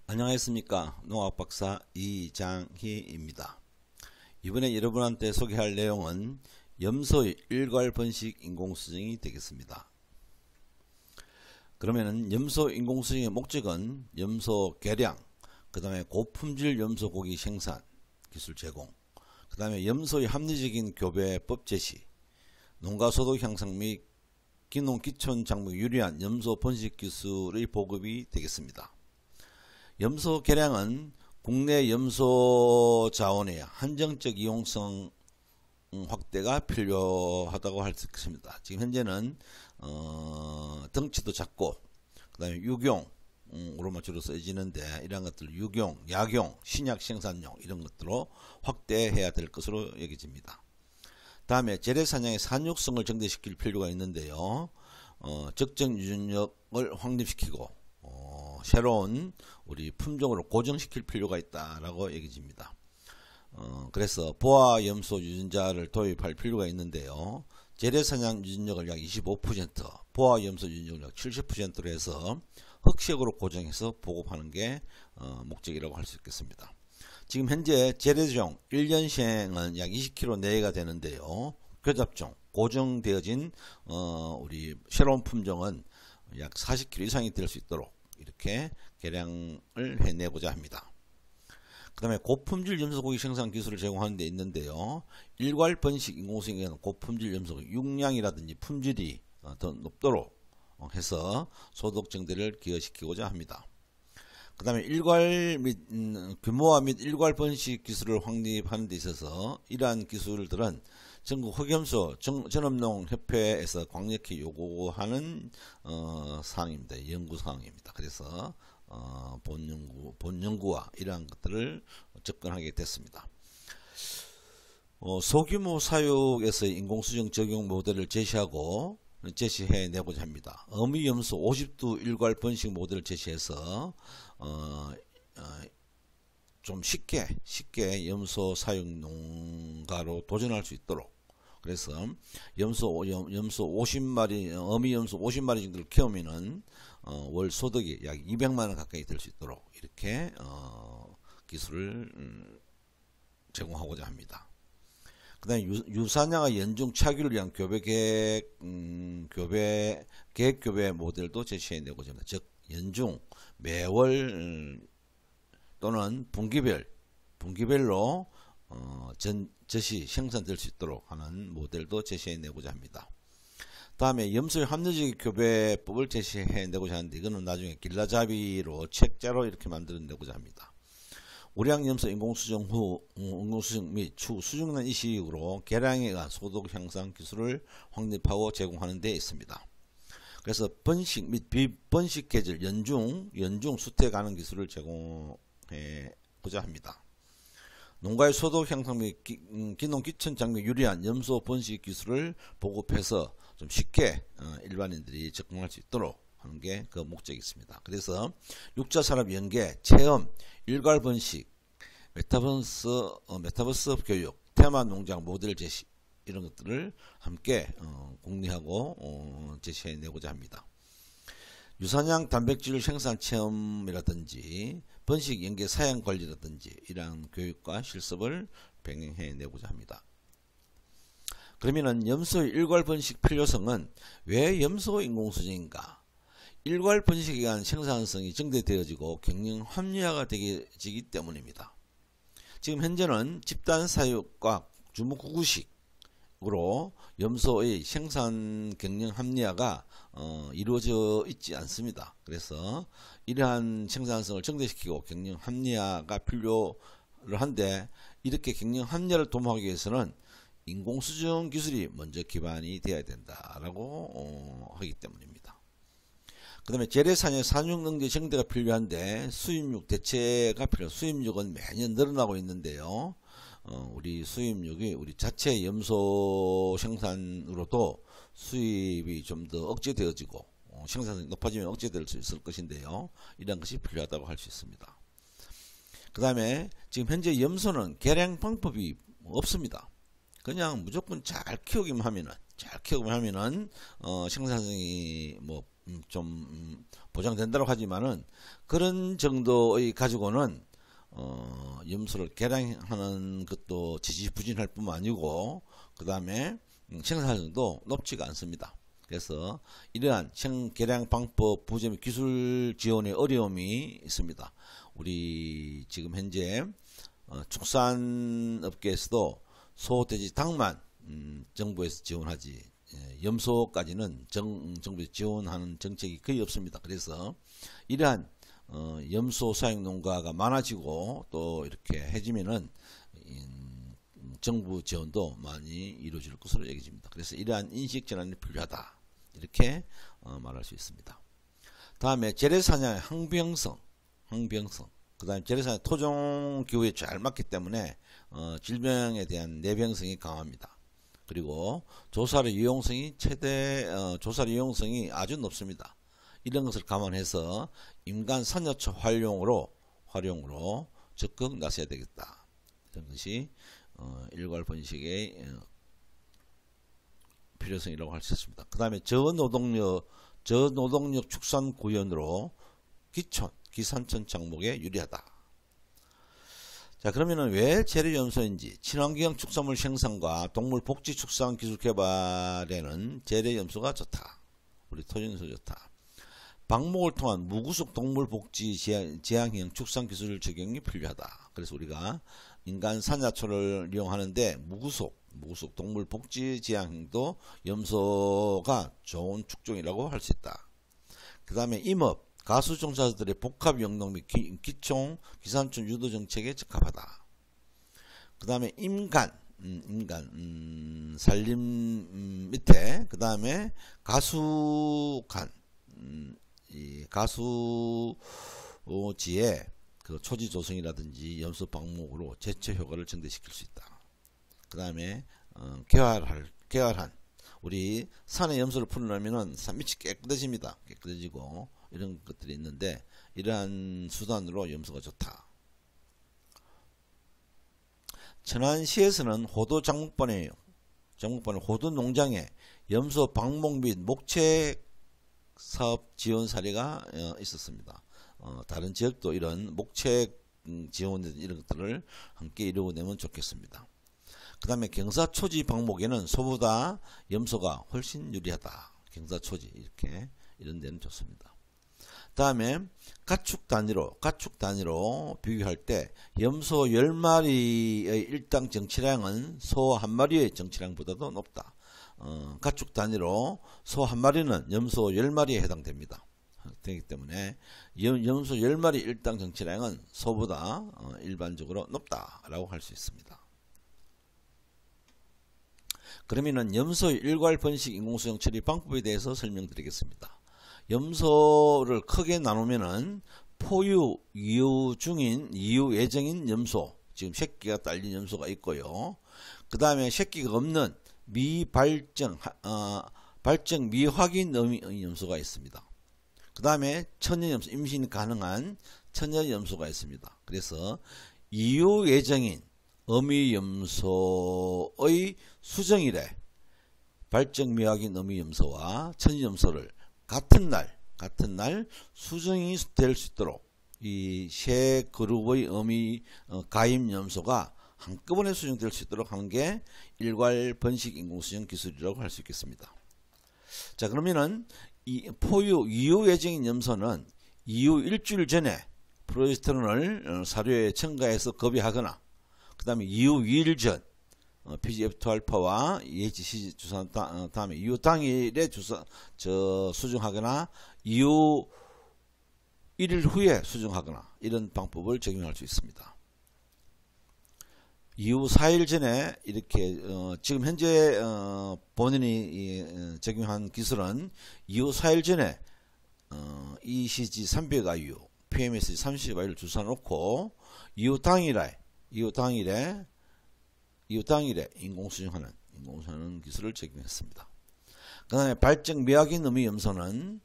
안녕하십니까. 농학박사 이장희입니다. 이번에 여러분한테 소개할 내용은 염소의 일괄 번식 인공수정이 되겠습니다. 그러면은 염소 인공수정의 목적은 염소 개량, 그 다음에 고품질 염소 고기 생산 기술 제공, 그 다음에 염소의 합리적인 교배법 제시, 농가 소득 향상 및 기농 기촌 장벽 유리한 염소 번식 기술의 보급이 되겠습니다. 염소 개량은 국내 염소 자원의 한정적 이용성 확대가 필요하다고 할 수 있습니다. 지금 현재는 덩치도 작고 그 다음에 유경으로만 주로 써지는데 이런 것들 유경, 약용, 신약 생산용 이런 것들로 확대해야 될 것으로 여겨집니다. 다음에 재래사냥의 산육성을 증대시킬 필요가 있는데요. 적정 유전력을 확립시키고 새로운 우리 품종으로 고정시킬 필요가 있다라고 여겨집니다. 그래서 보아 염소 유전자를 도입할 필요가 있는데요. 재래사냥 유전력을 약 25%, 보아 염소 유전력을 약 70%로 해서 흑색으로 고정해서 보급하는 게 목적이라고 할 수 있겠습니다. 지금 현재 재래종 1년생은 약 20kg 내외가 되는데요. 교잡종, 고정되어진 우리 새로운 품종은 약 40kg 이상이 될 수 있도록 이렇게 개량을 해내고자 합니다. 그 다음에 고품질 염소고기 생산 기술을 제공하는 데 있는데요. 일괄 번식 인공수정에는 고품질 염소고기 육량이라든지 품질이 더 높도록 해서 소득 증대를 기여시키고자 합니다. 그 다음에 일괄 및 규모화 및 일괄 번식 기술을 확립하는 데 있어서 이러한 기술들은 전국 흑염소 전업농협회에서 강력히 요구하는 사항입니다. 연구사항입니다. 그래서 본연구와 이러한 것들을 접근하게 됐습니다. 소규모 사육에서 인공수정 적용 모델을 제시해 내고자 합니다. 어미염소 50두 일괄 번식 모델을 제시해서 좀 쉽게 염소 사육 농가로 도전할 수 있도록, 그래서 염소 50마리, 어미 염소 50마리 정도를 키우면은 월 소득이 약 200만원 가까이 될 수 있도록 이렇게 기술을 제공하고자 합니다. 그 다음에 유사냐와 연중 차규를 위한 교배 계획교배 모델도 제시해 내고자 합니다. 즉 연중 매월 또는 분기별로 젖이 생산될 수 있도록 하는 모델도 제시해 내고자 합니다. 다음에 염소의 합리적 교배법을 제시해 내고자 하는데 이거는 나중에 길라잡이로 책자로 이렇게 만들어 내고자 합니다. 우량 염소 인공수정 및 추후 수정란 이식으로 개량에 의한 소득 향상 기술을 확립하고 제공하는 데 있습니다. 그래서 번식 및 비번식 계절 연중 수태 가능 기술을 제공해보자 합니다. 농가의 소득 향상 및 기농 기촌 장벽 유리한 염소 번식 기술을 보급해서 좀 쉽게 일반인들이 접근할 수 있도록 하는 게 그 목적이 있습니다. 그래서 육자산업 연계, 체험, 일괄 번식, 메타버스 교육, 테마 농장 모델 제시 이런 것들을 함께 공유하고 제시해 내고자 합니다. 유사냥 단백질 생산 체험이라든지 번식 연계 사양 관리라든지 이러한 교육과 실습을 병행해 내고자 합니다. 그러면은 염소의 일괄 번식 필요성은 왜 염소 인공수정인가? 일괄 번식에 의한 생산성이 증대되어지고 경영 합리화가 되기 때문입니다. 지금 현재는 집단 사육과 주무구구식으로 염소의 생산 경영 합리화가 이루어져 있지 않습니다. 그래서 이러한 생산성을 증대시키고 경영 합리화가 필요를 한데, 이렇게 경영 합리화를 도모하기 위해서는 인공수정 기술이 먼저 기반이 되어야 된다라고 하기 때문입니다. 그 다음에 재래사냥 산육능력 증대가 필요한데 수입육 대체가 필요합니다. 수입육은 매년 늘어나고 있는데요. 우리 수입육이 우리 자체 염소 생산으로도 수입이 좀 더 억제되어지고 생산성이 높아지면 억제될 수 있을 것인데요. 이런 것이 필요하다고 할 수 있습니다. 그 다음에 지금 현재 염소는 개량 방법이 없습니다. 그냥 무조건 잘 키우기만 하면은 생산성이 보장된다고 하지만은 그런 정도의 가지고는 염소를 개량하는 것도 지지부진할 뿐만 아니고 그 다음에 생산성도 높지가 않습니다. 그래서 이러한 개량 방법 부재 및 기술 지원의 어려움이 있습니다. 우리 지금 현재 축산업계에서도 소, 돼지, 닭만 정부에서 지원하지 염소까지는 정부에서 지원하는 정책이 거의 없습니다. 그래서 이러한 염소 사육 농가가 많아지고 또 이렇게 해지면은 정부 지원도 많이 이루어질 것으로 여겨집니다. 그래서 이러한 인식 전환이 필요하다 이렇게 말할 수 있습니다. 다음에 재래사냥의 항병성 그 다음에 재래사냥 토종 기후에 잘 맞기 때문에 질병에 대한 내병성이 강합니다. 그리고 조사의 유용성이 조사의 유용성이 아주 높습니다. 이런 것을 감안해서 인간 산여초 활용으로 적극 나서야 되겠다. 이런 것이 일괄 번식의 필요성이라고 할 수 있습니다. 그 다음에 저노동력 축산 구현으로 기산촌 장목에 유리하다. 자, 그러면은 왜 재래염소인지 친환경 축산물 생산과 동물 복지 축산 기술 개발에는 재래염소가 좋다. 우리 토종염소 좋다. 방목을 통한 무구속 동물 복지 지향형 축산 기술 적용이 필요하다. 그래서 우리가 인간 산야초를 이용하는데 무구속 동물 복지 지향형도 염소가 좋은 축종이라고 할 수 있다. 그 다음에 임업 가수 종사자들의 복합 영농 및 기산촌 유도 정책에 적합하다. 그 다음에 산림 밑에 그 다음에 가수간 이 가수지에 그 초지 조성이라든지 염소 방목으로 제초 효과를 증대시킬 수 있다. 그 다음에 개활한 우리 산에 염소를 풀어놓으면은 산밑이 깨끗해집니다. 깨끗해지고 이런 것들이 있는데 이러한 수단으로 염소가 좋다. 천안시에서는 호도 장목반에 호도 농장에 염소 방목 및 목책 사업 지원 사례가 있었습니다. 다른 지역도 이런 목책 지원 이런 것들을 함께 이루어내면 좋겠습니다. 그 다음에 경사초지 방목에는 소보다 염소가 훨씬 유리하다. 경사초지 이렇게 이런 데는 좋습니다. 다음에 가축 단위로 비교할 때 염소 10마리의 일당 정치량은 소 1마리의 정치량보다도 높다. 가축 단위로 소 1마리는 염소 10마리에 해당됩니다. 되기 때문에 염소 10마리 일당 정치량은 소보다 일반적으로 높다라고 할 수 있습니다. 그러면은 염소의 일괄 번식 인공수용 처리 방법에 대해서 설명드리겠습니다. 염소를 크게 나누면은 포유, 이유 예정인 염소, 지금 새끼가 딸린 염소가 있고요. 그 다음에 새끼가 없는 발정 미확인 염소가 있습니다. 그 다음에 천연염소, 임신 가능한 천연염소가 있습니다. 그래서 이유 예정인 어미염소의 수정일에 발정 미확인 어미염소와 천연염소를 같은 날 수정이 될 수 있도록 이 세 그룹의 가임염소가 한꺼번에 수정될 수 있도록 하는 게 일괄 번식 인공수정 기술이라고 할 수 있겠습니다. 자, 그러면은 이 포유 이유 예정인 염소는 이유 일주일 전에 프로제스테론을 사료에 첨가해서 급여하거나 그 다음에 이유 2일 전 PGF2알파와 EHCG 주사한 다음에 이유 당일에 수정하거나 이유 1일 후에 수정하거나 이런 방법을 적용할 수 있습니다. 이후 4일 전에 이렇게 지금 현재 본인이 적용한 기술은 이후 4일 전에 ECG 300IU, PMS 30IU를 주사 놓고 이후 당일에 인공수정하는 기술을 적용했습니다. 그 다음에 발정 미확인 어미염소는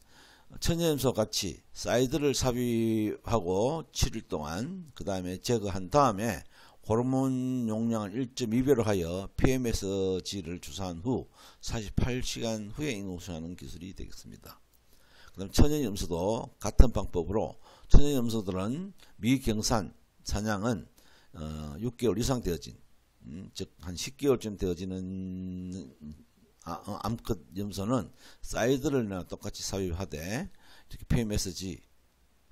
천연염소 같이 사이드를 삽입하고 7일 동안 그 다음에 제거한 다음에 호르몬 용량을 1.2배로 하여 PMSG를 주사한 후 48시간 후에 인공수정하는 기술이 되겠습니다. 그 그다음 천연염소도 같은 방법으로 천연염소들은 미경산 사냥은 6개월 이상 되어진 즉 한 10개월쯤 되어지는 암컷 염소는 사이드를 똑같이 삽입하되 이렇게 PMSG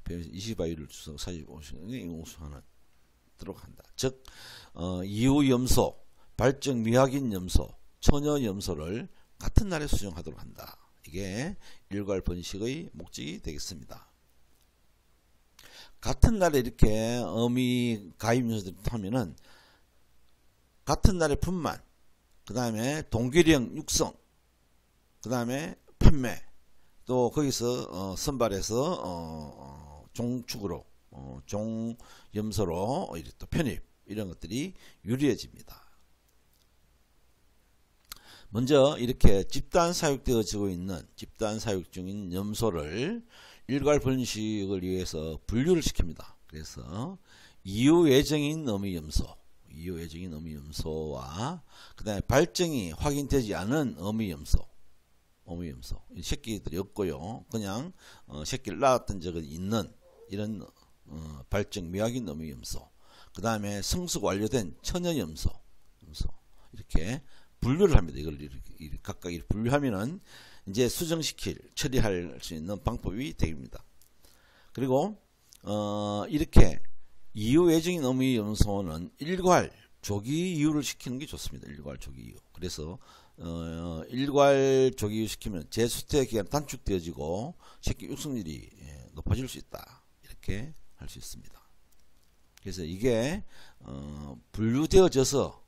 20아이를 주서 삽입하시는 인공수하는 도록 한다. 즉 이후 염소, 발정 미확인 염소, 처녀 염소를 같은 날에 수정하도록 한다. 이게 일괄 번식의 목적이 되겠습니다. 같은 날에 이렇게 어미 가입 염소들이 타면은 같은 날에 분만, 그 다음에 동기령 육성, 그 다음에 판매, 또 거기서 선발해서 종축으로 종염소로 또 편입, 이런 것들이 유리해집니다. 먼저 이렇게 집단 사육되어지고 있는 집단 사육 중인 염소를 일괄 번식을 위해서 분류를 시킵니다. 그래서 이후 예정인 어미 염소, 이후 예정인 어미 염소와 그 다음에 발정이 확인되지 않은 어미 염소, 새끼들이 없고요. 그냥 새끼를 낳았던 적은 있는 이런 발정 미확인 어미 염소, 그 다음에 성숙 완료된 처녀 염소 이렇게 분류를 합니다. 이걸 이렇게 각각 이렇게 분류하면은 이제 처리할 수 있는 방법이 됩니다. 그리고 이렇게 이후 예정인 어미 염소는 일괄 조기 이후를 시키는 게 좋습니다. 일괄 조기 이후. 그래서 일괄 조기 이후 시키면 재수태 기간 단축되어지고 새끼 육성률이 높아질 수 있다. 이렇게 할 수 있습니다. 그래서 이게 분류되어져서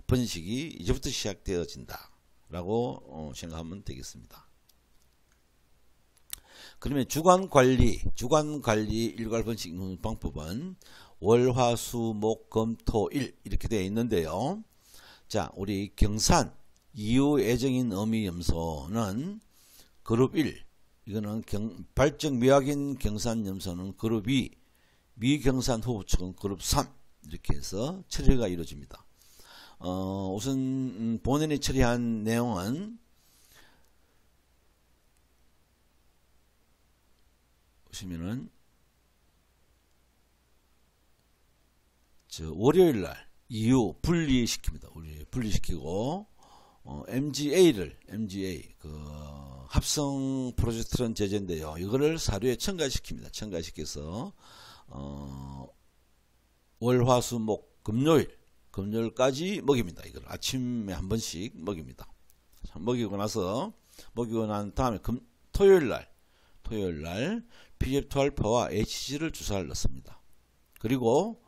번식이 이제부터 시작되어진다 라고 생각하면 되겠습니다. 그러면 주간관리 일괄 번식 방법은 월화수목금토일 이렇게 되어 있는데요. 자, 우리 경산 이후 예정인 어미 염소는 그룹 1, 이거는 발정 미확인 경산 염소는 그룹 2, 미경산 후부축은 그룹 3 이렇게 해서 처리가 이루어집니다. 우선 본인이 처리한 내용은 보시면은 월요일날 이후 분리시킵니다. 분리시키고 MGA 합성 프로제스테론 제제인데요. 이거를 사료에 첨가시킵니다. 첨가시켜서 월화수목 금요일까지 먹입니다. 이걸 아침에 한 번씩 먹입니다. 먹이고 난 다음에 토요일날 PGF2알파와 HC를 주사를 넣습니다. 그리고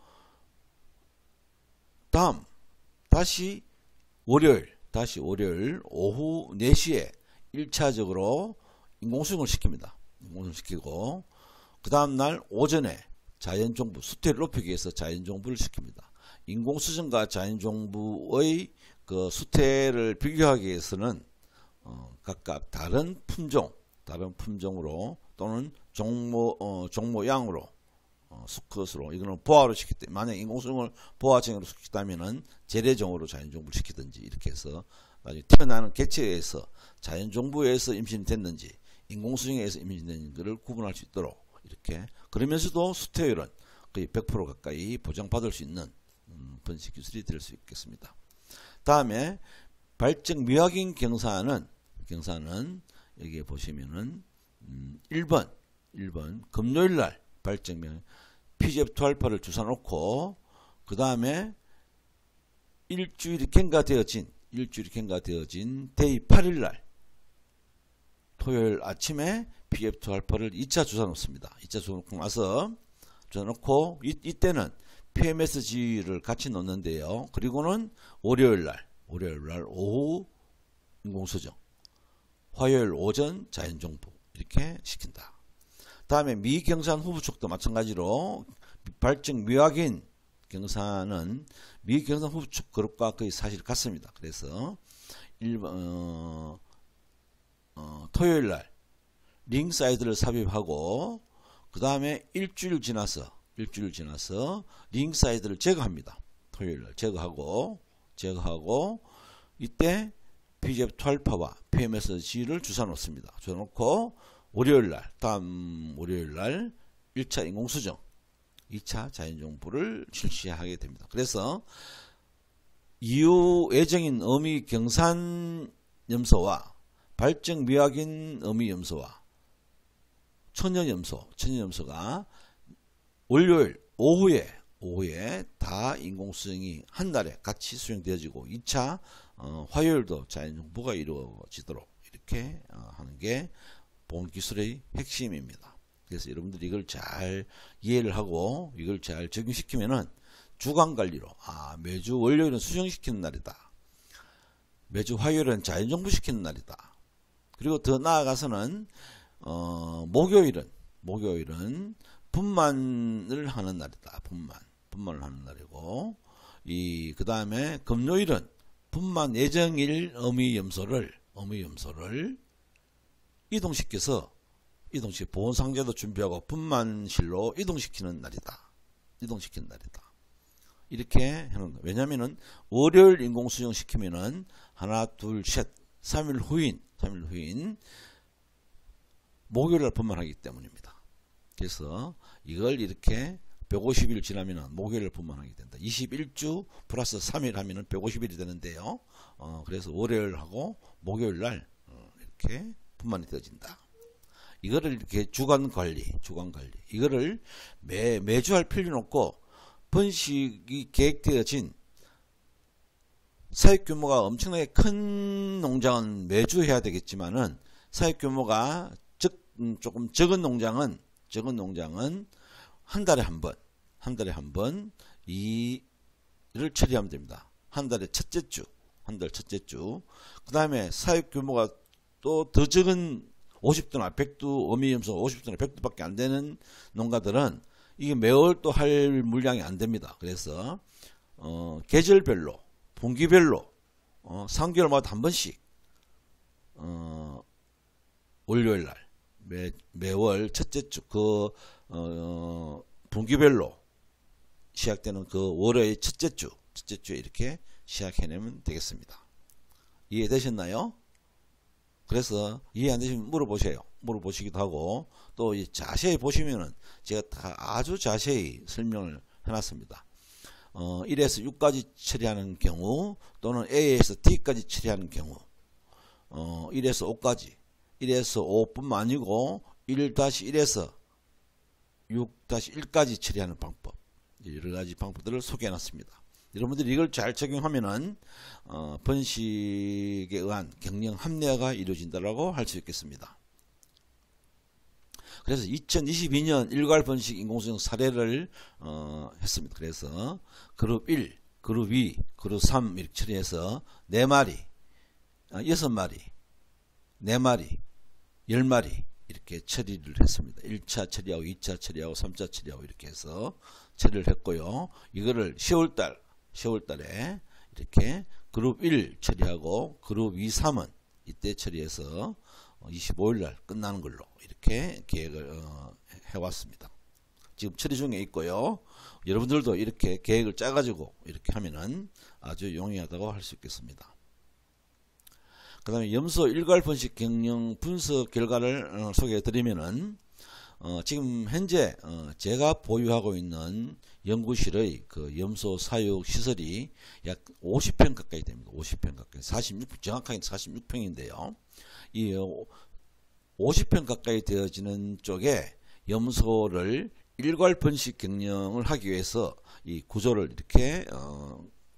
다시 월요일 오후 4시에 1차적으로 인공수정을 시킵니다. 인공수정시키고 그 다음날 오전에 자연종부 수태를 높이기 위해서 자연종부를 시킵니다. 인공수정과 자연종부의 그 수태를 비교하기 위해서는 각각 다른 품종으로 또는 종모양으로 수컷으로 이거는 보아로 시킬 때 만약 인공수정을 보아종으로 시켰다면은 재래종으로 자연종부를 시키든지 이렇게 해서 나중에 태어나는 개체에 의해서 자연종부에서 임신이 됐는지 인공수정에 의해서 임신된 것을 구분할 수 있도록 이렇게 그러면서도 수태율은 거의 100% 가까이 보장받을 수 있는 번식 기술이 될 수 있겠습니다. 다음에 발정 미확인 경사는 여기에 보시면은 1번 금요일날 발정 미확인 PGF2알파를 주사 놓고 그 다음에 일주일이 경과되어진 데이 8일날 토요일 아침에 PGF2알파를 2차 주사 놓습니다. 2차 주사 놓고 나서 주사 놓고 이때는 PMSG를 같이 넣는데요. 그리고는 월요일날 오후 인공수정, 화요일 오전 자연종부 이렇게 시킨다. 다음에 미경산 후부축도 마찬가지로 발정 미확인 경사는 미경산 후부축 그룹과 거의 사실 같습니다. 그래서 토요일날 링 사이드를 삽입하고 그 다음에 일주일 지나서 링 사이드를 제거합니다. 토요일날 제거하고 이때 PGF2알파와 PMSG를 주사 놓습니다. 주사 놓고 월요일날, 다음 월요일날 1차 인공수정, 2차 자연정부를 실시하게 됩니다. 그래서 이후 예정인 어미 경산 염소와 발정 미확인 어미 염소와 천연염소가 월요일 오후에 다 인공수정이 한 달에 같이 수정되어지고 2차 화요일도 자연정부가 이루어지도록 이렇게 하는 게 보험기술의 핵심입니다. 그래서 여러분들이 이걸 잘 이해를 하고 이걸 잘 적용시키면은 주간관리로 매주 월요일은 수정시키는 날이다, 매주 화요일은 자연정부시키는 날이다, 그리고 더 나아가서는 목요일은 분만을 하는 날이다. 분만을 하는 날이고, 그 다음에 금요일은 분만 예정일 어미 염소를 이동시켜 보온상자도 준비하고 분만실로 이동시키는 날이다. 이렇게 해놓은 거예요. 왜냐면은 월요일 인공수정 시키면은 하나, 둘, 셋, 3일 후인 목요일날 분만하기 때문입니다. 그래서 이걸 이렇게 150일 지나면 목요일을 분만하게 된다. 21주 플러스 3일 하면 150일이 되는데요. 그래서 월요일하고 목요일날 이렇게 분만이 되어진다. 이거를 이렇게 주간관리. 이거를 매주 할 필요는 없고, 번식이 계획되어진 사육 규모가 엄청나게 큰 농장은 매주 해야 되겠지만은, 사육 규모가 조금 적은 농장은 한 달에 한 번 이를 처리하면 됩니다. 한 달 첫째 주. 그 다음에 사육 규모가 또 더 적은 50두나 100두, 어미염소 50두나 100두밖에 안 되는 농가들은 이게 매월 또 할 물량이 안 됩니다. 그래서 계절별로, 분기별로 3개월마다 한 번씩 월요일날 매월 첫째 주 분기별로 시작되는 그 월의 첫째 주에 이렇게 시작해내면 되겠습니다. 이해되셨나요? 그래서 이해 안 되시면 물어보시기도 하고, 또 자세히 보시면은 제가 다 아주 자세히 설명을 해놨습니다. 1에서 6까지 처리하는 경우, 또는 A에서 D까지 처리하는 경우, 1에서 5까지, 1에서 5뿐만 아니고 1-1에서 6-1까지 처리하는 방법, 여러가지 방법들을 소개해놨습니다. 여러분들이 이걸 잘 적용하면은 번식에 의한 경영 합리화가 이루어진다라고 할 수 있겠습니다. 그래서 2022년 일괄 번식 인공수정 사례를 했습니다. 그래서 그룹 1, 그룹 2, 그룹 3 이렇게 처리해서 4마리, 6마리, 4마리, 10마리 이렇게 처리를 했습니다. 1차 처리하고 2차 처리하고 3차 처리하고 이렇게 해서 처리를 했고요. 이거를 10월달에 이렇게 그룹 1 처리하고 그룹 2, 3은 이때 처리해서 25일날 끝나는 걸로 이렇게 계획을 해왔습니다. 지금 처리 중에 있고요. 여러분들도 이렇게 계획을 짜가지고 이렇게 하면은 아주 용이하다고 할 수 있겠습니다. 그 다음에 염소 일괄 번식 경영 분석 결과를 소개해 드리면은 지금 현재 제가 보유하고 있는 연구실의 그 염소 사육 시설이 약 50평 가까이 됩니다. 50평 가까이. 정확하게 46평인데요. 이 50평 가까이 되어지는 쪽에 염소를 일괄 번식 경영을 하기 위해서 이 구조를 이렇게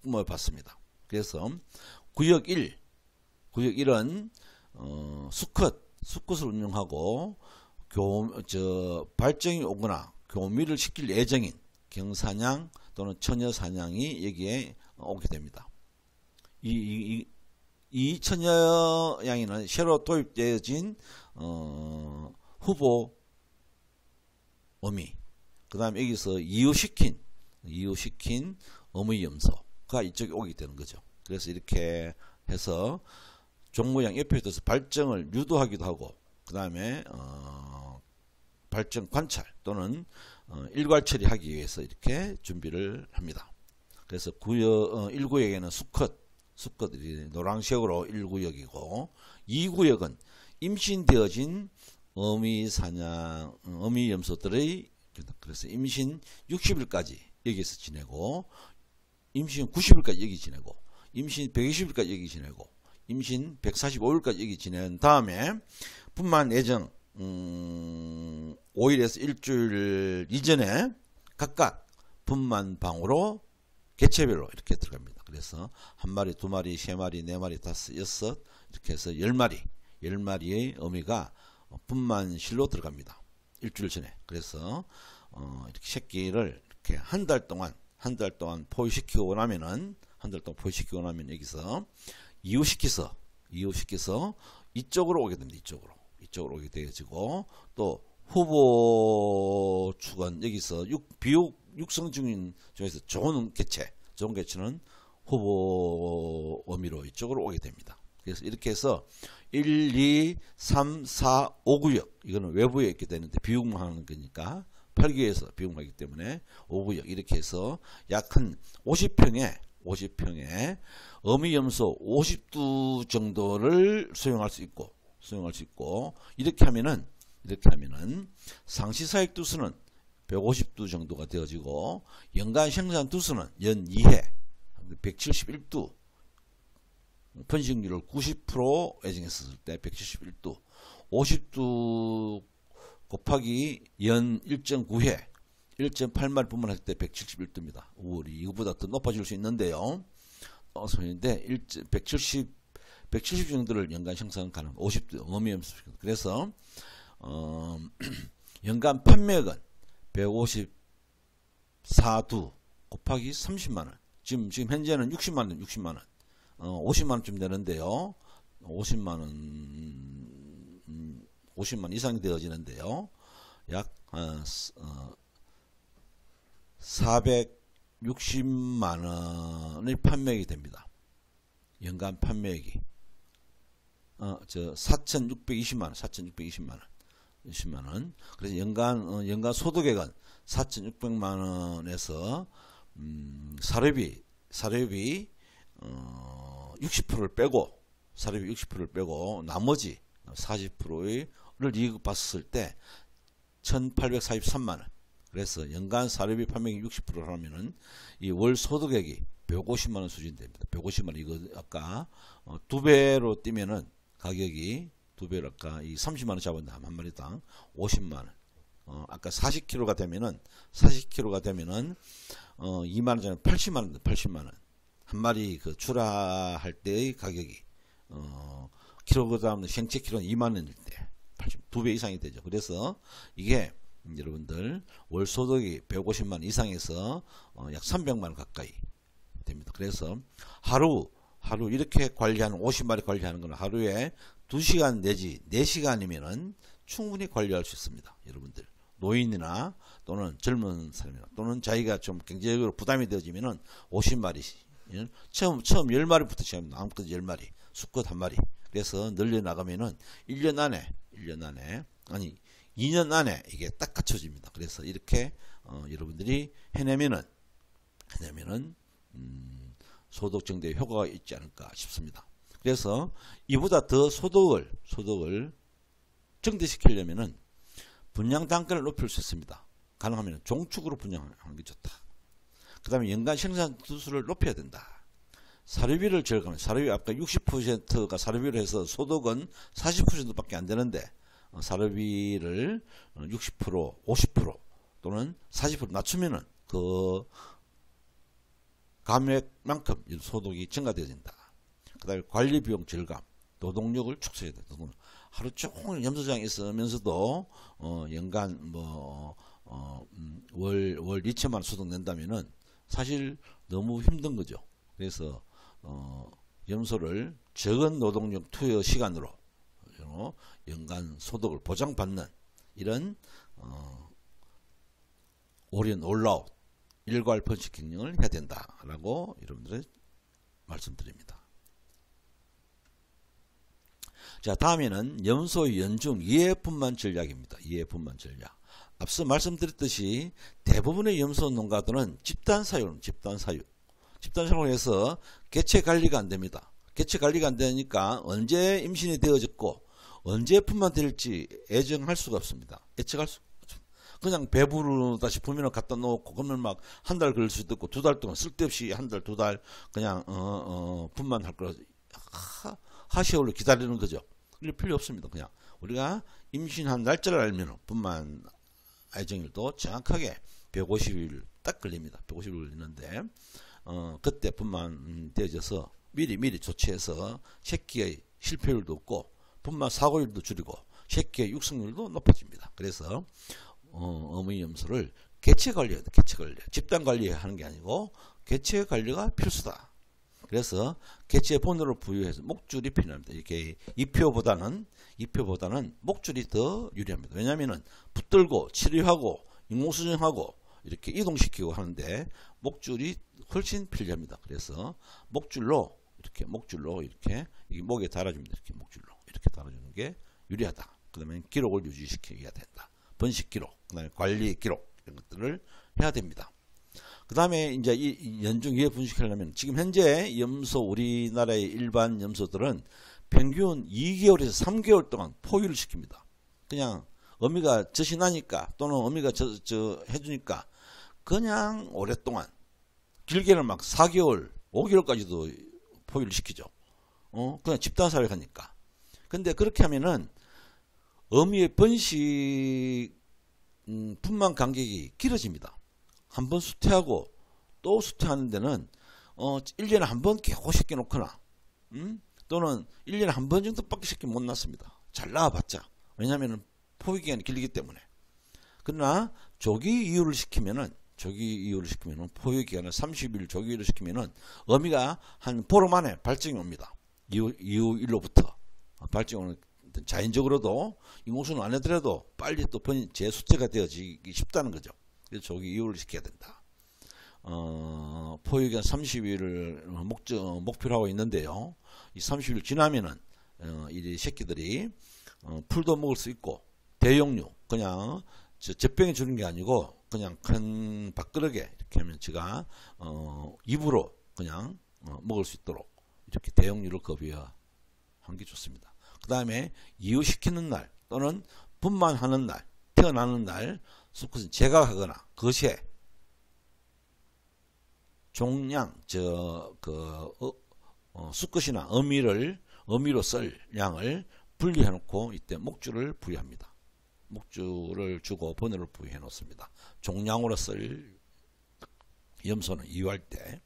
꾸며봤습니다. 그래서 구역 1은 수컷을 운영하고 발정이 오거나 교미를 시킬 예정인 경사냥 또는 처녀사냥이 여기에 오게 됩니다. 이 처녀양이는 새로 도입되어진 후보 어미, 그 다음에 여기서 이유시킨 어미 염소가 이쪽에 오게 되는 거죠. 그래서 이렇게 해서 종모양 옆에 둬서 발정을 유도하기도 하고, 그 다음에 발정 관찰 또는 일괄 처리하기 위해서 이렇게 준비를 합니다. 그래서 1구역에는 수컷들이 노란색으로 1구역이고, 2구역은 임신되어진 어미 사냥, 어미 염소들의, 그래서 임신 60일까지 여기서 지내고, 임신 90일까지 여기 지내고, 임신 120일까지 여기 지내고, 임신 145일까지 여기 지낸 다음에 분만 예정 5일에서 일주일 이전에 각각 분만방으로 개체별로 이렇게 들어갑니다. 그래서 한 마리, 두 마리, 세 마리, 네 마리, 다섯, 여섯 이렇게 해서 10마리의 어미가 분만실로 들어갑니다. 일주일 전에. 그래서 이렇게 새끼를 이렇게 한 달 동안 포유시키고 나면은 여기서 이유시켜서 이쪽으로 오게 됩니다. 이쪽으로 오게 되어지고, 또 후보 축은 여기서 육성 중인 중에서 좋은 개체는 후보 어미로 이쪽으로 오게 됩니다. 그래서 이렇게 해서 1, 2, 3, 4, 5구역, 이거는 외부에 있게 되는데 비육하는 거니까 8기에서 비육하기 때문에 5구역 이렇게 해서 약 한 50평에 어미 염소 50두 정도를 수용할 수 있고, 이렇게 하면은 상시 사육 두수는 150두 정도가 되어지고, 연간 생산 두수는 연 2회 171두, 번식률을 90% 예정했을 때 171두, 50두 곱하기 연 1.9회 1.8마리 분만할 때 171두입니다. 우리 이거보다 더 높아질 수 있는데요. 소인데 170 정도를 연간 생산 가능. 50두 어미 염소. 그래서 연간 판매액은 154두 곱하기 30만원. 지금 현재는 60만원, 50만원쯤 되는데요. 50만 이상이 되어지는데요. 약 460만원의 판매액이 됩니다. 연간 판매액이 4,620만원. 그래서 연간 소득액은 4,600만원에서 사료비 60%를 빼고 나머지 40%를 이익 봤을 때 1,843만원. 그래서 연간 사료비 판매액이 60%를 하면은 이 월 소득액이 150만원 수준 됩니다. 150만원. 이거 아까 2배로 뛰면은 가격이 2배로 아까 이 30만원 잡았는데 한 마리당 50만원. 아까 40kg가 되면은 2만원 전에 80만원. 한 마리 그 출하할 때의 가격이 킬로그램 생체 킬로는 2만원일 때 2배 이상이 되죠. 그래서 이게 여러분들 월 소득이 150만원 이상에서 약 300만원 가까이 됩니다. 그래서 하루 이렇게 관리하는 50마리 관리하는 건 하루에 2시간 내지 4시간이면은 충분히 관리할 수 있습니다. 여러분들 노인이나 또는 젊은 사람이나 또는 자기가 좀 경제적으로 부담이 되어지면은 50마리씩 처음 10마리부터 시작합니다. 아무것도 10마리 수컷 한 마리. 그래서 늘려나가면은 2년 안에 이게 딱 갖춰집니다. 그래서 이렇게 여러분들이 해내면은 소득 정도의 효과가 있지 않을까 싶습니다. 그래서 이보다 더 소득을 증대시키려면은 분양 단가를 높일 수 있습니다. 가능하면 종축으로 분양하는 게 좋다. 그 다음에 연간 생산 두수를 높여야 된다. 사료비를 절감하면, 사료비 아까 60%가 사료비로 해서 소득은 40%밖에 안 되는데 사료비를 60%, 50% 또는 40% 낮추면은 그 감액만큼 소득이 증가되어진다. 그 다음에 관리비용 절감, 노동력을 축소해야 된다. 하루 종일 염소장에 있으면서도 연간 월 2천만 소득 낸다면은 사실 너무 힘든 거죠. 그래서 염소를 적은 노동력 투여 시간으로 연간 소득을 보장받는 이런 올인 올라웃 일괄 번식 경영을 해야 된다라고 여러분들 말씀드립니다. 자, 다음에는 염소 연중 이해분만 전략입니다. 이해분만 전략. 앞서 말씀드렸듯이 대부분의 염소 농가들은 집단 사육을 해서 개체 관리가 안 됩니다. 개체 관리가 안 되니까 언제 임신이 되어졌고 언제 분만될지 예정할 수가 없습니다. 예측할 수가 없습니다. 그냥 배부르다 싶으면 갖다 놓고 그러면 막 한 달 걸릴 수도 있고 2달 동안 쓸데없이 한 달, 2달 그냥 분만할 걸 하시오를 기다리는 거죠. 그럴 필요 없습니다. 그냥 우리가 임신한 날짜를 알면 분만 예정일도 정확하게 150일 딱 걸립니다. 150일 걸리는데 그때 분만 되어져서 미리 조치해서 새끼의 실패율도 없고 분만 사고율도 줄이고 새끼의 육성률도 높아집니다. 그래서 어머니 염소를 개체 관리해야 돼. 개체 관리. 집단 관리하는 게 아니고 개체 관리가 필수다. 그래서 개체 번호를 부여해서 목줄이 필요합니다. 이렇게 이표보다는 목줄이 더 유리합니다. 왜냐하면 붙들고 치료하고 인공수정하고 이렇게 이동시키고 하는데 목줄이 훨씬 필요합니다. 그래서 목줄로 이렇게 이게 목에 달아줍니다. 이렇게 목줄로 이렇게 달아주는 게 유리하다. 그다음에 기록을 유지시켜야 된다. 번식 기록, 그다음에 관리 기록 이런 것들을 해야 됩니다. 그 다음에 이제 이 연중 이해 분식하려면 지금 현재 염소 우리나라의 일반 염소들은 평균 2개월에서 3개월 동안 포유를 시킵니다. 그냥 어미가 젖이 나니까 또는 어미가 해주니까 그냥 오랫동안 길게는 막 4개월, 5개월까지도 포유를 시키죠. 그냥 집단사회 가니까. 근데 그렇게 하면은 어미의 번식 분만 간격이 길어집니다. 한번 수태하고 또 수태하는 데는 1년에 한 번 겨우 시켜 놓거나 또는 1년에 한 번 정도밖에 시켜 못 낳습니다. 잘 나와봤자. 왜냐하면 포유기간이 길기 때문에. 그러나 조기 이유를 시키면은 포유기간을 30일 조기 이유를 시키면은 어미가 한 보름 안에 발정이 옵니다. 이후일로부터 발정이 오는 자연적으로도 인공수는 안 해더라도 빨리 또 재수태가 되어지기 쉽다는 거죠. 그래서 조기 이유를 시켜야 된다. 포유기간 30일을 목표로 하고 있는데요. 이 30일 지나면은 이 새끼들이 풀도 먹을 수 있고 대용류 그냥 젖병에 주는 게 아니고 그냥 큰 밥그릇에 이렇게 하면 제가 입으로 그냥 먹을 수 있도록 이렇게 대용류를 급여한 게 좋습니다. 그 다음에 이유시키는 날 또는 분만하는 날 태어나는 날 수컷은 제각하거나 거세 종양 수컷이나 어미로 썰 양을 분리해 놓고 이때 목줄을 부여합니다. 목줄을 주고 번호를 부여해 놓습니다. 종양으로 썰 염소는 이유할 때.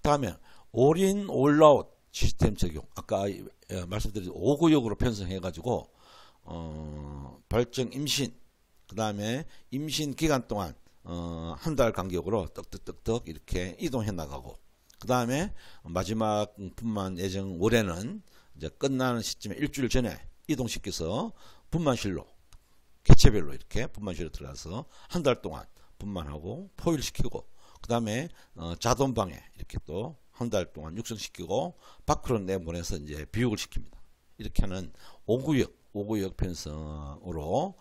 다음에 올인 올아웃 시스템 적용. 아까 말씀드린 5구역으로 편성해 가지고 발정 임신 그 다음에 임신 기간 동안 한 달 간격으로 떡떡떡떡 이렇게 이동해 나가고 그 다음에 마지막 분만 예정 월에는 이제 끝나는 시점에 일주일 전에 이동시켜서 분만실로 개체별로 이렇게 분만실에 들어가서 한 달 동안 분만하고 포유를 시키고 그 다음에 자돈방에 이렇게 또 한 달 동안 육성시키고 밖으로 내보내서 이제 비육을 시킵니다. 이렇게 하는 5구역 편성으로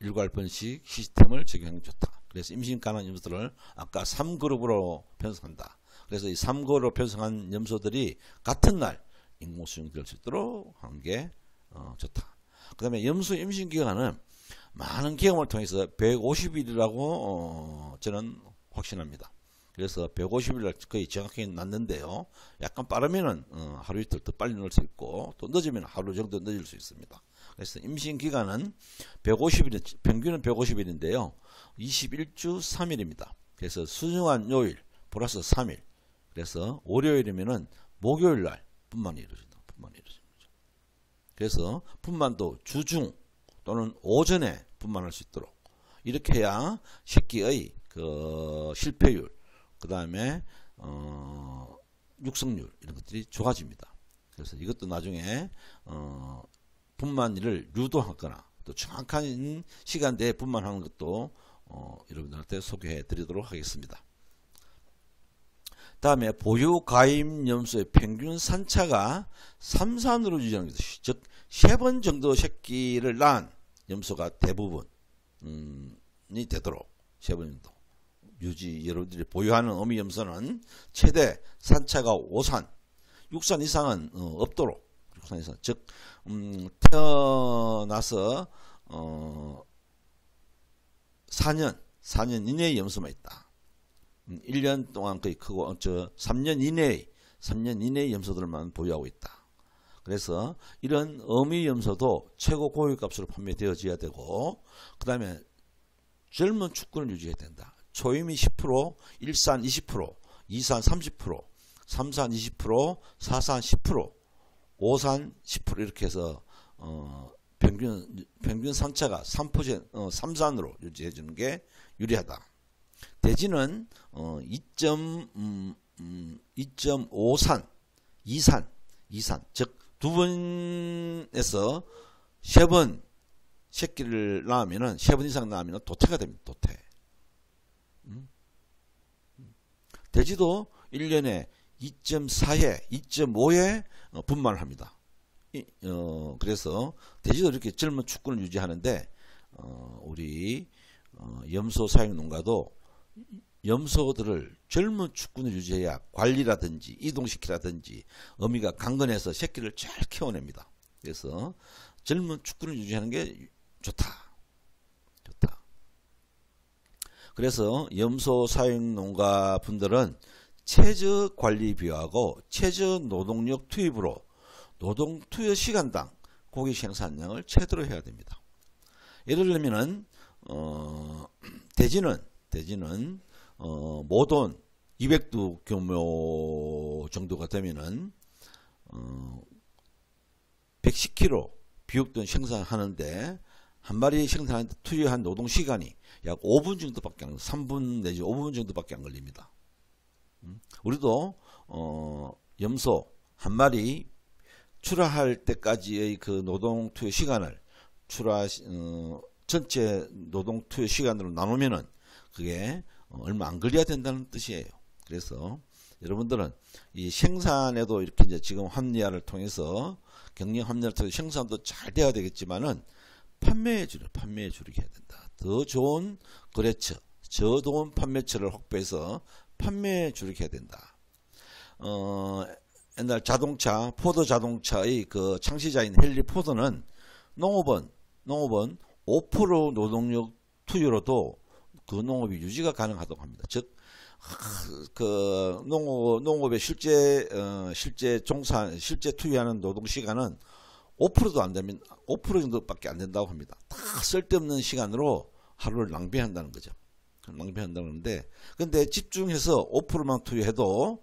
일괄 번식 시스템을 적용하는 게 좋다. 그래서 임신 가능한 염소들을 아까 3그룹으로 편성한다. 그래서 이 3그룹으로 편성한 염소들이 같은 날 인공수정 될 수 있도록 하는 게 좋다. 그 다음에 염소 임신 기간은 많은 경험을 통해서 150일이라고 저는 확신합니다. 그래서 150일 거의 정확하게 낳는데요. 약간 빠르면은 하루 이틀 더 빨리 넣을 수 있고 또 늦으면 하루 정도 늦을 수 있습니다. 그래서 임신 기간은 150일, 평균은 150일인데요. 21주 3일입니다. 그래서 수정한 요일 플러스 3일. 그래서 월요일이면은 목요일 날 분만이 이루어진다. 그래서 분만도 주중 또는 오전에 분만할 수 있도록 이렇게 해야 새끼의 그 실패율 그 다음에 육성률 이런 것들이 좋아집니다. 그래서 이것도 나중에 분만일을 유도하거나 또 정확한 시간대에 분만하는 것도 여러분들한테 소개해 드리도록 하겠습니다. 다음에 보유 가임 염소의 평균 산차가 3산으로 유지하는 것이죠. 즉 3번 정도 새끼를 낳은 염소가 대부분이 되도록 3번 정도 유지. 여러분들이 보유하는 어미 염소는 최대 산차가 5산 6산 이상은 없도록 합산해서 즉 태어나서 4년 이내의 염소만 있다. 1년 동안 거의 크고 3년 이내의 염소들만 보유하고 있다. 그래서 이런 어미 염소도 최고 고유값으로 판매되어져야 되고, 그 다음에 젊은 축구를 유지해야 된다. 초임이 10%, 1산 20%, 2산 30%, 3산 20%, 4산 10%, 5산 10% 이렇게 해서 평균 산차가 3산으로 유지해 주는 게 유리하다. 돼지는 2.5산, 2산, 즉 두 번에서 세 번 새끼를 낳으면은, 세 번 이상 낳으면 도태가 됩니다. 도태. 돼지도 1년에 2.4회, 2.5회 분만을 합니다. 그래서 돼지도 이렇게 젊은 축구를 유지하는데, 우리 염소 사육 농가도 염소들을 젊은 축구를 유지해야 관리라든지 이동시키라든지 어미가 강건해서 새끼를 잘 키워냅니다. 그래서 젊은 축구를 유지하는 게 좋다. 그래서 염소 사육 농가 분들은 최저 관리 비용하고 최저 노동력 투입으로 노동 투여 시간당 고기 생산량을 최대로 해야 됩니다. 예를 들면은 돼지는 모돈 200두 규모 정도가 되면은 110kg 비육돈 생산하는데, 한 마리 생산하는데 투여한 노동 시간이 약 5분 정도밖에 안, 3분 내지 5분 정도밖에 안 걸립니다. 우리도 염소 한 마리 출하할 때까지의 그 노동 투여 시간을 전체 노동 투여 시간으로 나누면은 그게 얼마 안 걸려야 된다는 뜻이에요. 그래서 여러분들은 이 생산에도 이렇게 이제 지금 합리화를 통해서, 경영 합리화를 통해서 생산도 잘 돼야 되겠지만은 판매에 주력해야 된다. 더 좋은 거래처, 저 좋은 판매처를 확보해서 판매에 주력해야 된다. 옛날 자동차, 포드 자동차의 그 창시자인 헨리 포드는 농업은 5% 노동력 투여로도 그 농업이 유지가 가능하다고 합니다. 즉, 그 농업의 실제 투여하는 노동 시간은 5%도 안 되면 5% 정도밖에 안 된다고 합니다. 다 쓸데없는 시간으로 하루를 낭비한다는 거죠. 낭비한다는데, 근데 집중해서 5%만 투여해도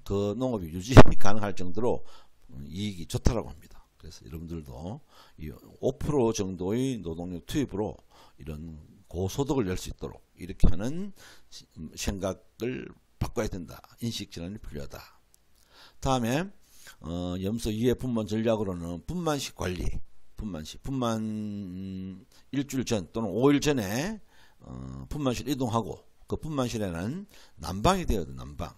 그 농업이 유지 가능할 정도로 이익이 좋다라고 합니다. 그래서 여러분들도 이 5% 정도의 노동력 투입으로 이런 고소득을 낼 수 있도록 이렇게 하는 생각을 바꿔야 된다. 인식전환이 필요하다. 다음에 염소 이해 분만 전략으로는 분만식 관리, 분만 일주일 전 또는 5일 전에 분만실 이동하고, 그 분만실에는 난방이 되어야 돼. 난방.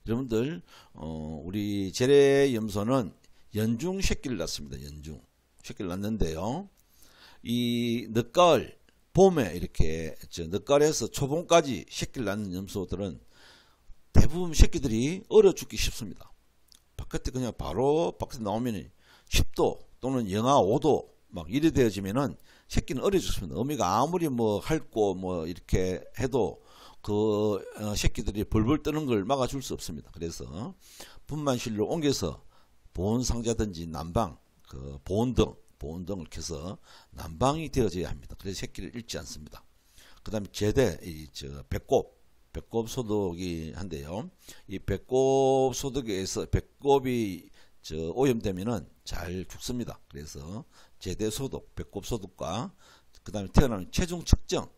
여러분들 우리 재래 염소는 연중 새끼를 낳습니다. 연중 새끼를 낳는데요, 이 늦가을 봄에 이렇게 늦가을에서 초봄까지 새끼를 낳는 염소들은 대부분 새끼들이 얼어 죽기 쉽습니다. 바깥에 그냥 바로 바깥에 나오면 10도 또는 영하 5도 막 이래 되어지면은 새끼는 얼어 죽습니다. 어미가 아무리 뭐 핥고 뭐 이렇게 해도 그 새끼들이 벌벌 뜨는 걸 막아줄 수 없습니다. 그래서 분만실로 옮겨서 보온상자든지 난방, 그 보온등을 켜서 난방이 되어져야 합니다. 그래서 새끼를 잃지 않습니다. 그 다음에 제대, 배꼽 소독이 한데요. 이 배꼽 소독에서 배꼽이 오염되면은 잘 죽습니다. 그래서 제대 소독, 배꼽 소독과 그 다음에 태어나는 체중 측정.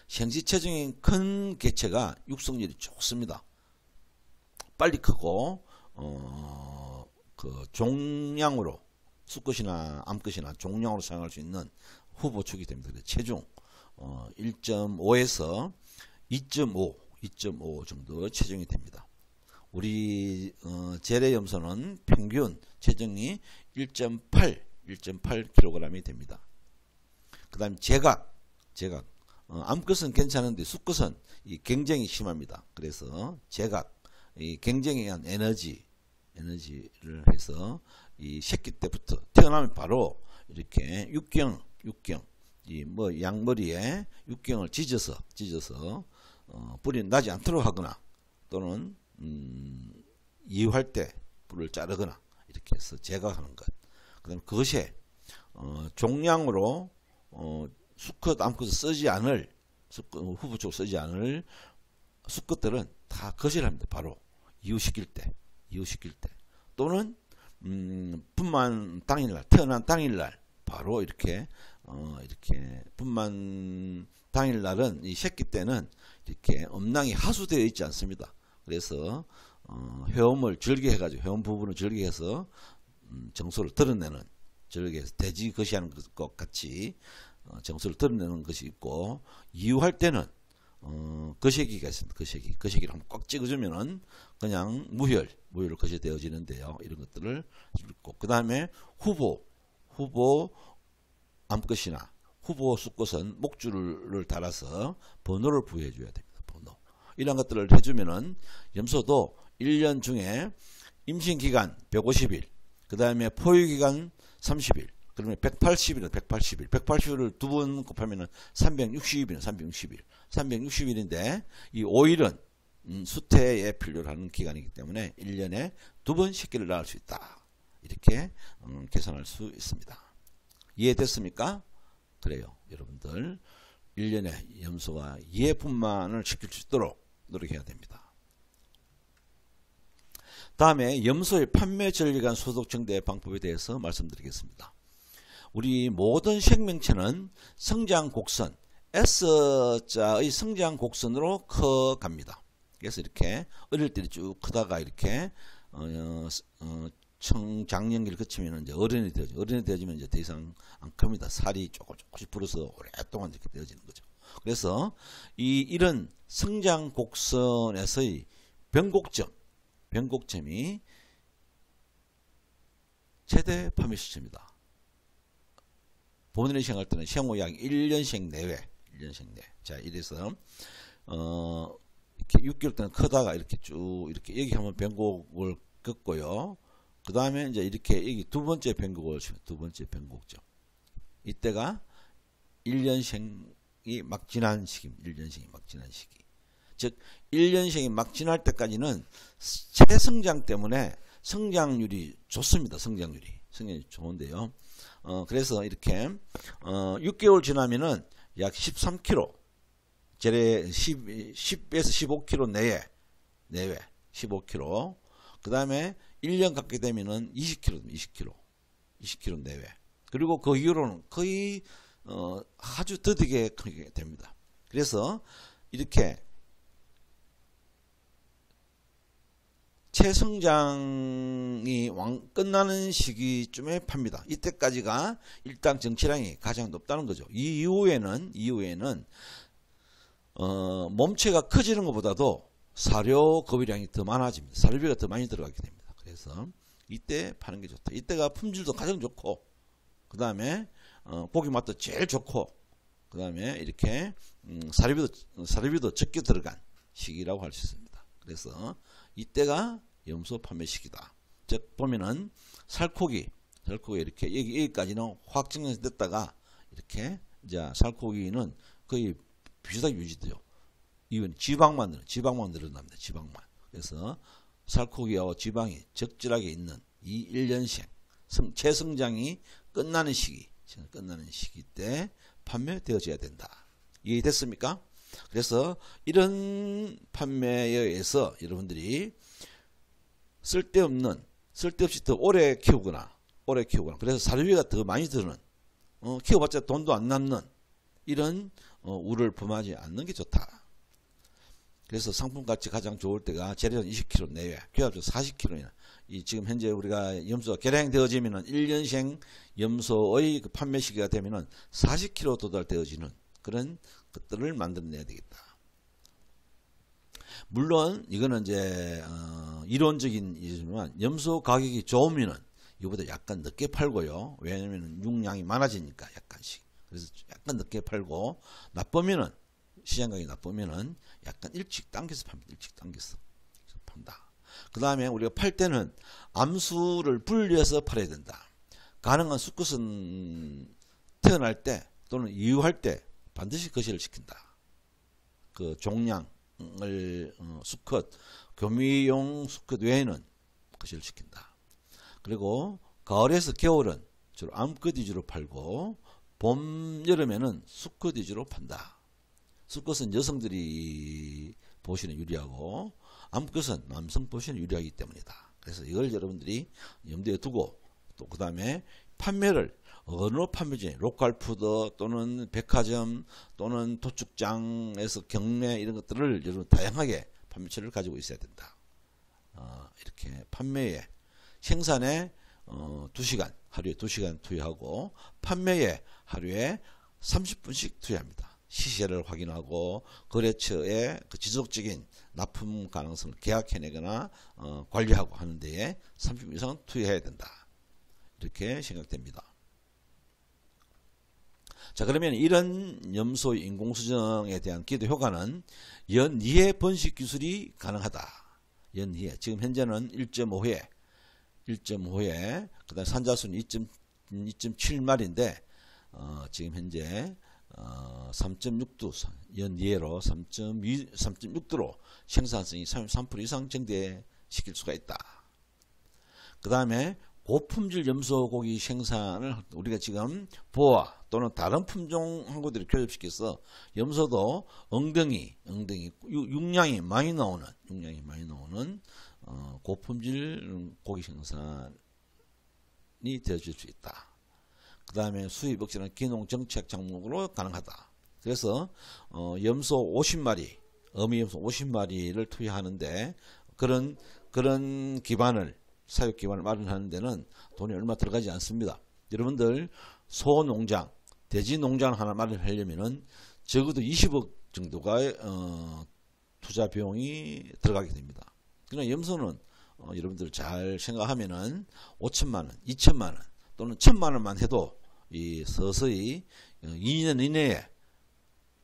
생시 체중이 큰 개체가 육성률이 좋습니다. 빨리 크고 그 종양으로 수컷이나 암컷이나 종양으로 사용할 수 있는 후보축이 됩니다. 체중 1.5에서 2.5 정도 체중이 됩니다. 우리 재래 염소는 평균 체중이 1.8kg이 됩니다. 그 다음에 제각 암컷은 괜찮은데 수컷은 이 경쟁이 심합니다. 그래서 제각, 이 경쟁에 의한 에너지, 에너지를 해서 이 새끼 때부터 태어나면 바로 이렇게 육경 이 뭐 양머리에 육경을 찢어서 불이 나지 않도록 하거나 또는 이유할 때 불을 자르거나 이렇게 해서 제거하는 것. 그다음 그것에 종량으로 수컷 암컷을 쓰지 않을 후보 쪽 쓰지 않을 수컷들은 다 거실합니다. 바로 이유시킬 때 또는 분만 당일날 태어난 당일날 바로 이렇게 분만 당일날은 이 새끼 때는 이렇게 음낭이 하수되어 있지 않습니다. 그래서 회음을 절개해가지고 회음 부분을 절개해서 정소를 드러내는 절개해서 돼지 거시하는 것 같이 정소를 드러내는 것이 있고 이유할 때는 거시기가 있습니다. 거시기를 한번 꽉 찍어주면은 그냥 무혈로 거시되어지는데요. 이런 것들을 읽고 그 다음에 후보 암컷이나 후보 수컷은 목줄을 달아서 번호를 부여해 줘야 됩니다. 번호. 이런 것들을 해주면은 염소도 1년 중에 임신기간 150일, 그 다음에 포유기간 30일, 그러면 180일을 두 번 곱하면은 360일인데 이 5일은 수태에 필요로 하는 기간이기 때문에 1년에 두 번 새끼를 낳을 수 있다. 이렇게 계산할 수 있습니다. 이해됐습니까? 그래요. 여러분들 1년에 염소가 예분만을 시킬 수 있도록 노력해야 됩니다. 다음에 염소의 판매 전리관 소득 증대 방법에 대해서 말씀드리겠습니다. 우리 모든 생명체는 성장 곡선 S자의 성장 곡선으로 커갑니다. 그래서 이렇게 어릴 때 쭉 크다가 이렇게 청장년기를 거치면 이제 어른이 되어지면 이제 더 이상 안 큽니다. 살이 조금씩 불어서 오랫동안 이렇게 되어지는 거죠. 그래서 이런 성장 곡선에서의 변곡점이 최대 판매 시점이다. 본인이 시행할 때는 시험 후 약 1년씩 내외. 자, 이래서 이렇게 6개월 동안 크다가 이렇게 쭉 이렇게 여기 한번 변곡을 겪고요. 그 다음에 이제 이렇게 여기 두 번째 변곡점. 이때가 1년생이 막 지난 시기입니다. 1년생이 막 지난 시기. 즉 1년생이 막 지날 때까지는 체성장 때문에 성장률이 좋습니다. 성장률이 좋은데요. 그래서 이렇게 6개월 지나면은 약 13kg, 재래 10에서 15kg 내외 15kg. 그 다음에 1년 갖게 되면은 20kg 내외. 그리고 그 이후로는 거의 아주 더디게 크게 됩니다. 그래서 이렇게 체성장이 끝나는 시기쯤에 팝니다. 이때까지가 일당 정체량이 가장 높다는 거죠. 이 이후에는 몸체가 커지는 것보다도 사료 거비량이 더 많아집니다. 사료비가 더 많이 들어가게 됩니다. 그래서 이때 파는 게 좋다. 이때가 품질도 가장 좋고, 그 다음에 고기 맛도 제일 좋고, 그 다음에 이렇게 사료비도 적게 들어간 시기라고 할 수 있습니다. 그래서 이때가 염소 판매 시기다. 즉 보면은 살코기 이렇게 여기까지는 확 증량됐다가 이렇게 이제 살코기는 거의 비슷하게 유지돼요. 이건 지방만 늘어납니다. 지방만. 그래서 살코기와 지방이 적절하게 있는 이 1년생 체성장이 끝나는 시기 때 판매되어져야 된다. 이해됐습니까? 그래서 이런 판매에 의해서 여러분들이 쓸데없이 더 오래 키우거나 그래서 사료비가 더 많이 드는 키워봤자 돈도 안 남는 이런 우를 범하지 않는 게 좋다. 그래서 상품가치 가장 좋을 때가 재래는 20kg 내외, 교합적 40kg이나 지금 현재 우리가 염소가 개량되어지면은 1년생 염소의 그 판매 시기가 되면은 40kg 도달되어지는 그런 것들을 만들어내야 되겠다. 물론 이거는 이제 이론적인 이지만 염소 가격이 좋으면은 이보다 약간 늦게 팔고요. 왜냐면은 육량이 많아지니까 약간씩. 그래서 약간 늦게 팔고 나쁘면은 시장 가격이 나쁘면은 약간 일찍 당겨서 팝니다. 일찍 당겨서 판다. 그 다음에 우리가 팔 때는 암수를 분리해서 팔아야 된다. 가능한 수컷은 태어날 때 또는 이유할 때 반드시 거시를 시킨다. 그 종량을 수컷, 교미용 수컷 외에는 거시를 시킨다. 그리고 가을에서 겨울은 주로 암컷 위주로 팔고 봄, 여름에는 수컷 위주로 판다. 수컷은 여성들이 보시는 유리하고 암컷은 남성 보시는 유리하기 때문이다. 그래서 이걸 여러분들이 염두에 두고 또 그 다음에 판매를 어느 판매지 로컬푸드 또는 백화점 또는 도축장에서 경매 이런 것들을 여러분 다양하게 판매처를 가지고 있어야 된다. 이렇게 판매에 생산에 2시간 하루에 2시간 투여하고 판매에 하루에 30분씩 투여합니다. 시세를 확인하고 거래처의 그 지속적인 납품 가능성을 계약해내거나 관리하고 하는 데에 30분 이상 투여해야 된다. 이렇게 생각됩니다. 자, 그러면 이런 염소 인공수정에 대한 기도 효과는 연이해 번식 기술이 가능하다. 연이해. 지금 현재는 1.5회, 그 다음 산자수는 2.7마리인데, 지금 현재 3.6도 연이해로 3.6도로 생산성이 33% 이상 증대시킬 수가 있다. 그 다음에 고품질 염소고기 생산을 우리가 지금 보아 또는 다른 품종 항구들을 교접시켜서 염소도 엉덩이 육량이 많이 나오는 고품질 고기 생산이 되어질 수 있다. 그 다음에 수입 억제는 기농 정책 작목으로 가능하다. 그래서 염소 50마리, 어미 염소 50마리를 투여하는데 그런 기반을 사육 기반을 마련하는 데는 돈이 얼마 들어가지 않습니다. 여러분들 소농장, 돼지 농장 하나 마련하려면은 적어도 20억 정도가 투자 비용이 들어가게 됩니다. 그러나 염소는 여러분들 잘 생각하면은 5천만원, 2천만원 또는 1,000만원만 해도 이 서서히 2년 이내에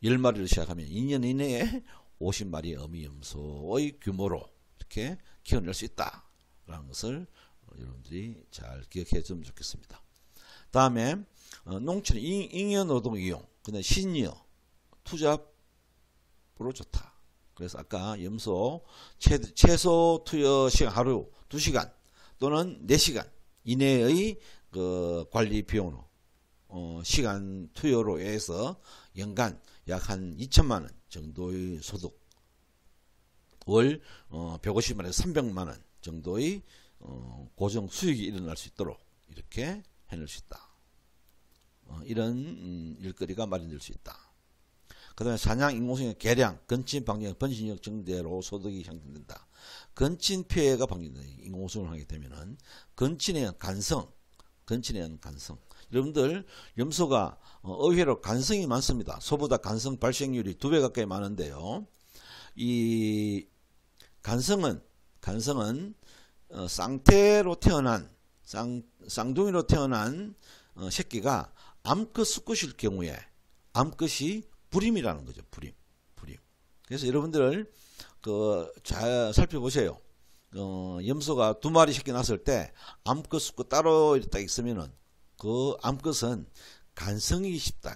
10마리를 시작하면 2년 이내에 50마리 어미 염소의 규모로 이렇게 키워낼 수 있다 라는 것을 여러분들이 잘 기억해 주면 좋겠습니다. 다음에 농촌 잉여 노동 이용, 근데 신여 투잡으로 좋다. 그래서 아까 염소 최소 투여 시간 하루 2시간 또는 4시간 이내의 그 관리 비용으로 시간 투여로 해서 연간 약 한 2천만원 정도의 소득, 월 150만원에서 300만원 정도의 고정 수익이 일어날 수 있도록 이렇게 해낼 수 있다. 이런 일거리가 마련될 수 있다. 그 다음에 사냥 인공수정의 개량, 건친 방역, 번식력 증대로 소득이 향상된다. 건친 피해가 방지된다. 인공수정을 하게 되면은 건친에 의한 간성. 여러분들 염소가 의외로 간성이 많습니다. 소보다 간성 발생률이 2배 가까이 많은데요. 이 간성은 쌍태로 태어난 쌍둥이로 태어난 새끼가 암컷 수컷일 경우에 암컷이 불임이라는 거죠. 불임. 그래서 여러분들 잘 살펴보세요. 염소가 2마리 새끼 낳았을 때 암컷 수컷 따로 딱 있으면은 그 암컷은 간성이 쉽다.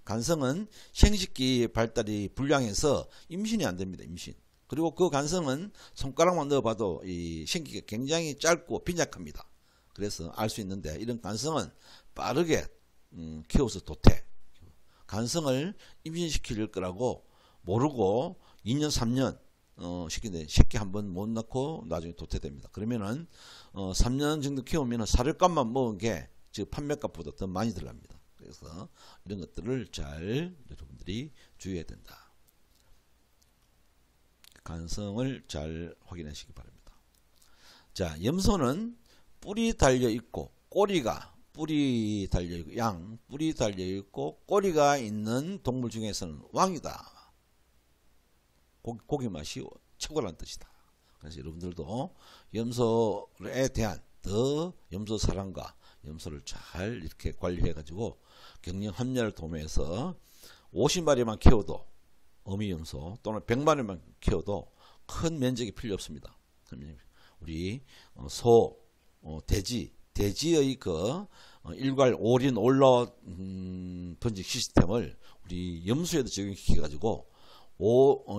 간성은 생식기 발달이 불량해서 임신이 안 됩니다. 임신. 그리고 그 간성은 손가락만 넣어봐도 이 생기가 굉장히 짧고 빈약합니다. 그래서 알 수 있는데 이런 간성은 빠르게 키워서 도태. 간성을 임신시킬 거라고 모르고 2년 3년 시키는데 새끼 한번 못 낳고 나중에 도태됩니다. 그러면은 3년 정도 키우면 사료값만 먹은 게 즉 판매값보다 더 많이 들어갑니다. 그래서 이런 것들을 잘 여러분들이 주의해야 된다. 간성을 잘 확인하시기 바랍니다. 자, 염소는 뿔이 달려 있고 꼬리가 뿔이 달려 있고 뿔이 달려 있고 꼬리가 있는 동물 중에서는 왕이다. 고기 맛이 최고라는 뜻이다. 그래서 여러분들도 염소에 대한 더 염소 사랑과 염소를 잘 이렇게 관리해 가지고 경영 합리화를 도모해서 50마리만 키워도 어미 염소 또는 100마리만 키워도 큰 면적이 필요 없습니다. 우리 소, 돼지의 그 일괄 올인 올러 번식 시스템을 우리 염소에도 적용시켜 가지고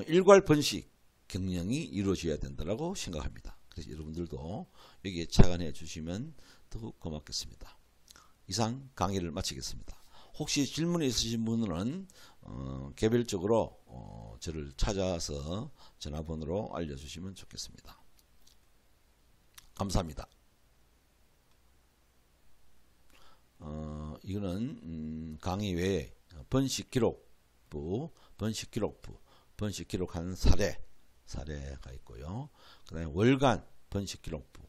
일괄 번식 경영이 이루어져야 된다고 생각합니다. 그래서 여러분들도 여기에 착안해 주시면 더욱 고맙겠습니다. 이상 강의를 마치겠습니다. 혹시 질문이 있으신 분은 개별적으로 저를 찾아서 전화번호로 알려주시면 좋겠습니다. 감사합니다. 이거는 강의 외에 번식기록부, 번식 기록한 사례가 있고요. 그 다음에 월간 번식기록부,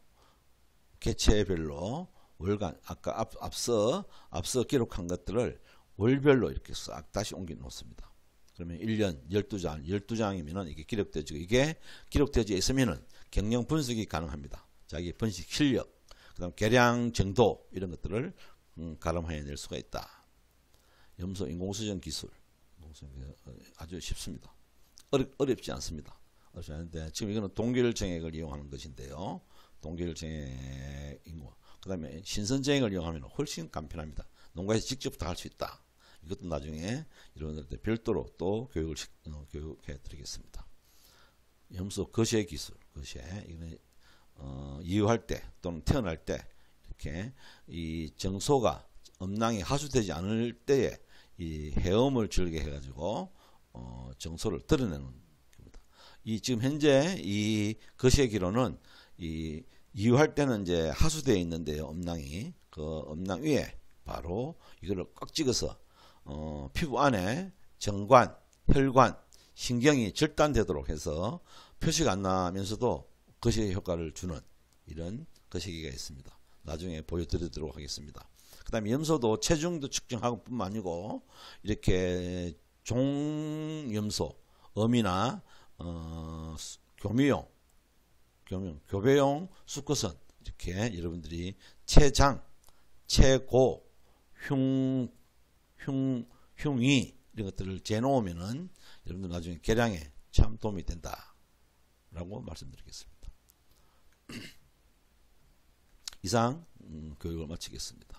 개체별로 월간, 아까 앞서 기록한 것들을 월별로 이렇게 싹 다시 옮겨 놓습니다. 그러면 1년 12장이면은 이게 기록되죠. 이게 기록되어 있으면은 경영 분석이 가능합니다. 자기 번식 실력, 그 다음 개량 정도, 이런 것들을 가름하여낼 수가 있다. 염소 인공수정 기술. 아주 쉽습니다. 어렵지 않습니다. 어렵지 않은데, 지금 이거는 동결정액을 이용하는 것인데요. 동결정액인 거. 그 다음에 신선정액을 이용하면 훨씬 간편합니다. 농가에서 직접 다 할 수 있다. 이것도 나중에 여러분들한테 별도로 또 교육해 드리겠습니다. 염소 거세 기술, 이거는 이유할 때 또는 태어날 때 이렇게 이 정소가 음낭이 하수되지 않을 때에 이 헤엄을 즐게 해가지고 정소를 드러내는 겁니다. 이 지금 현재 이 거세 기로는 이 이유할 때는 이제 하수되어 있는데요. 음낭이 그 음낭 위에 바로 이거를 꽉 찍어서 피부 안에 정관, 혈관, 신경이 절단되도록 해서 표시가 안 나면서도 거시기 효과를 주는 이런 거시기가 있습니다. 나중에 보여드리도록 하겠습니다. 그 다음에 염소도 체중도 측정하고 뿐만 아니고 이렇게 종염소, 어미나 교배용 수컷은 이렇게 여러분들이 체장, 체고, 흉위 이런 것들을 재놓으면은 여러분들 나중에 개량에 참 도움이 된다 라고 말씀드리겠습니다. 이상 교육을 마치겠습니다.